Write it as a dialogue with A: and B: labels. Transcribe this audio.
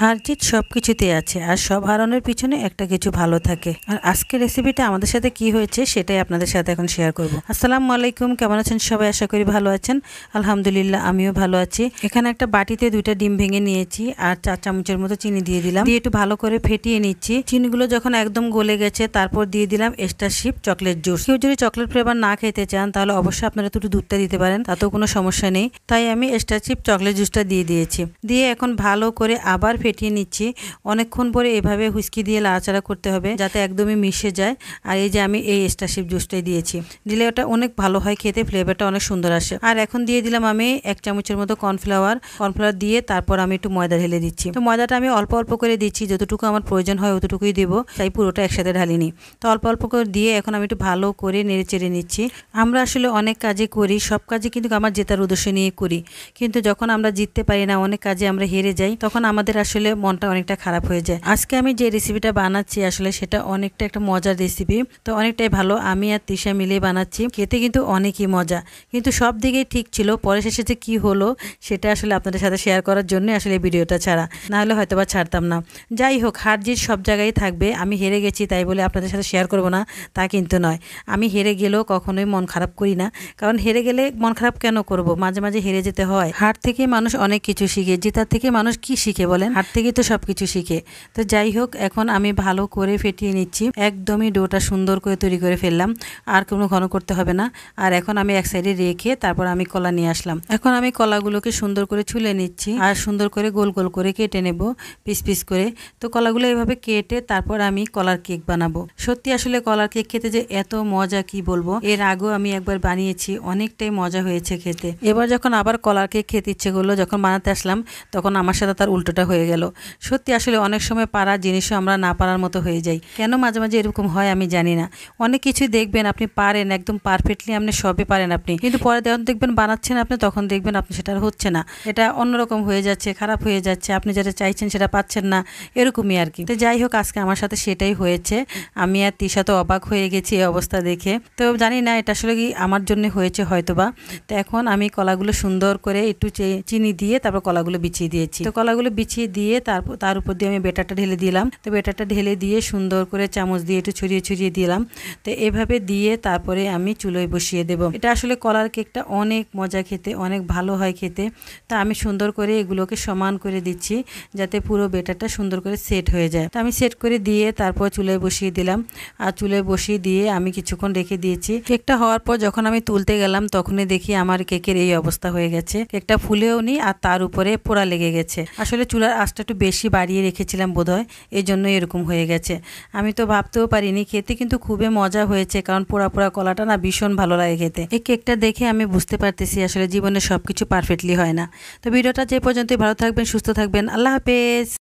A: হার জিত সব কিছুতেই আছে, আর সব হারানোর পিছনে একটা কিছু ভালো থাকে। আর আজকের রেসিপিটা আমাদের সাথে কি হয়েছে সেটাই আপনাদের সাথে এখন শেয়ার করব। আসসালামু আলাইকুম, কেমন আছেন সবাই? আশা করি ভালো আছেন। আলহামদুলিল্লাহ, আমিও ভালো আছি। এখানে একটা বাটিতে 2টা ডিম ভেঙে নিয়েছি আর 4 চামচের মতো চিনি দিয়ে দিলাম, দিয়ে একটু ভালো করে ফেটিয়ে নিচ্ছি। চিনিগুলো যখন একদম গলে গেছে তারপর দিয়ে দিলাম এক্সট্রাশিপ চকলেট জুস। কেউ যদি চকলেট ফ্লেভার না খেতে চান তাহলে অবশ্যই আপনারা একটু দুধটা দিতে পারেন, তাতেও কোনো সমস্যা নেই। তাই আমি এক্সট্রাশিপ চকলেট জুসটা দিয়ে দিয়েছি। দিয়ে এখন ভালো করে আবার ফেটিয়ে নিচ্ছি। অনেকক্ষণ পরে এভাবে হুইস্কি দিয়ে নাড়াচাড়া করতে হবে যাতে একদমই মিশে যায়। আর এই যে আমি এই এক্সট্রাশিপ জুসটাই দিয়েছি, দিলে ওটা অনেক ভালো হয় খেতে, ফ্লেভারটা অনেক সুন্দর আসে। আর এখন দিয়ে দিলাম আমি 1 চামচের মতো কর্নফ্লাওয়ার দিয়ে তারপর আমি একটু ময়দা ঢেলে দিচ্ছি। তো ময়দাটা আমি অল্প অল্প করে দিচ্ছি, যতটুকু আমার প্রয়োজন হয় অতটুকুই দিব, তাই পুরোটা একসাথে ঢালিনি। তো অল্প অল্প করে দিয়ে এখন আমি একটু ভালো করে নেড়ে চেড়ে নিচ্ছি। আমরা আসলে অনেক কাজে করি, সব কাজে কিন্তু আমার জেতার উদ্দেশ্য নিয়ে করি, কিন্তু যখন আমরা জিততে পারি না, অনেক কাজে আমরা হেরে যাই, তখন আমাদের আসলে মনটা অনেকটা খারাপ হয়ে যায়। আজকে আমি যে রেসিপিটা বানাচ্ছি আসলে সেটা অনেকটা একটা মজার রেসিপি, তো অনেকটাই ভালো। আমি আর তিশা মিলে বানাচ্ছি, খেতে কিন্তু অনেকই মজা, কিন্তু সব দিকেই ঠিক ছিল। পরে শেষে যে কি হলো সেটা আসলে আপনাদের সাথে শেয়ার করার জন্য আসলে ভিডিওটা ছাড়া, না হলে হয়তো বা ছাড়তাম না। যাই হোক, হার জিত সব জায়গায় থাকবে। আমি হেরে গেছি তাই বলে আপনাদের সাথে শেয়ার করব না তা কিন্তু নয়। আমি হেরে গেলেও কখনোই মন খারাপ করি না, কারণ হেরে গেলে মন খারাপ কেন করব? মাঝে মাঝে হেরে যেতে হয়। হার থেকে মানুষ অনেক কিছু শিখে, জেতার থেকে মানুষ কি শিখে বলেন? হার থেকে তো সবকিছু শিখে। তো যাই হোক, এখন আমি ভালো করে ফেটিয়ে নিচ্ছি। একদমই ডোটা সুন্দর করে তৈরি করে ফেললাম, আর কোনো ঘন করতে হবে না। আর এখন আমি এক সাইডে রেখে তারপর আমি কলা নিয়ে আসলাম। এখন আমি কলাগুলোকে সুন্দর করে ছুলে নিচ্ছি আর সুন্দর করে গোল গোল করে কেটে নেব, পিস পিস করে। তো কলাগুলো এভাবে কেটে তারপর আমি কলার কেক বানাবো। সত্যি আসলে কলার কেক খেতে যে এত মজা কি বলবো। এর আগেও আমি একবার বানিয়েছি, অনেকটাই মজা হয়েছে খেতে। এবার যখন আবার কলার কেক খেতে ইচ্ছে করলো, যখন বানাতে আসলাম তখন আমার সাথে তার উল্টোটা হয়ে গেল। সত্যি আসলে অনেক সময় পারার জিনিসও আমরা না পারার মতো হয়ে যাই। কেন মাঝে মাঝে এরকম হয় আমি জানি না। অনেক কিছুই দেখবেন আপনি পারেন, একদম পারফেক্টলি আপনি সবই পারেন আপনি, কিন্তু পরে যখন দেখবেন বানাচ্ছেন আপনি, তখন দেখবেন আপনি সেটা হচ্ছে না, এটা অন্যরকম হয়ে যাচ্ছে, খারাপ হয়ে যাচ্ছে, আপনি যেটা চাইছেন সেটা পাচ্ছেন না, এরকমই আর কি। তো যাই হোক, আজকে আমার সাথে সেটাই হয়েছে। আমি আর তিশা তো অবাক হয়ে গেছি এই অবস্থা দেখে। তো জানি না এটা আসলে কি আমার জন্য হয়েছে হয়তোবা। তো এখন আমি কলাগুলো সুন্দর করে একটু চিনি দিয়ে তারপর কলাগুলো বিছিয়ে দিয়েছি। তো কলাগুলো বিছিয়ে দিয়ে তার উপর দিয়ে আমি বেটারটা ঢেলে দিলাম। তো বেটারটা ঢেলে দিয়ে সুন্দর করে চামচ দিয়ে একটু ছড়িয়ে ছড়িয়ে দিলাম। তো এভাবে দিয়ে তারপরে আমি চুলোয় বসিয়ে দেব। এটা আসলে কলার কেকটা অনেক মজা খেতে, অনেক ভালো হয় খেতে। তা আমি সুন্দর করে এগুলোকে সমান করে দিচ্ছি যাতে পুরো বেটারটা সুন্দর করে সেট হয়ে যায়। তো আমি সেট করে দিয়ে তারপর চুলোয় বসিয়ে দিলাম। আর চুলোয় বসিয়ে দিয়ে আমি কিছুক্ষণ রেখে দিয়েছি। কেকটা হওয়ার পর যখন আমি তুলতে গেলাম তখনই দেখি আমার কেকের এই অবস্থা হয়ে গেছে। কেকটা ফুলেও নি আর তার উপরে পোড়া লেগে গেছে। আসলে চুলার আঁচটা একটু বেশি বাড়িয়ে রেখেছিলাম বোধহয়, এই জন্য এরকম হয়ে গেছে। আমি তো ভাবতেও পারিনি। খেতে কিন্তু খুবই মজা হয়েছে, কারণ পোড়া পোড়া কলাটা না ভীষণ ভালো লাগে খেতে। এই কেকটা দেখে আমি বুঝতে পারতেছি আসলে জীবনে সবকিছু পারফেক্টলি হয় না। তো ভিডিওটা যে পর্যন্তই, ভালো থাকবেন, সুস্থ থাকবেন, আল্লাহ হাফেজ।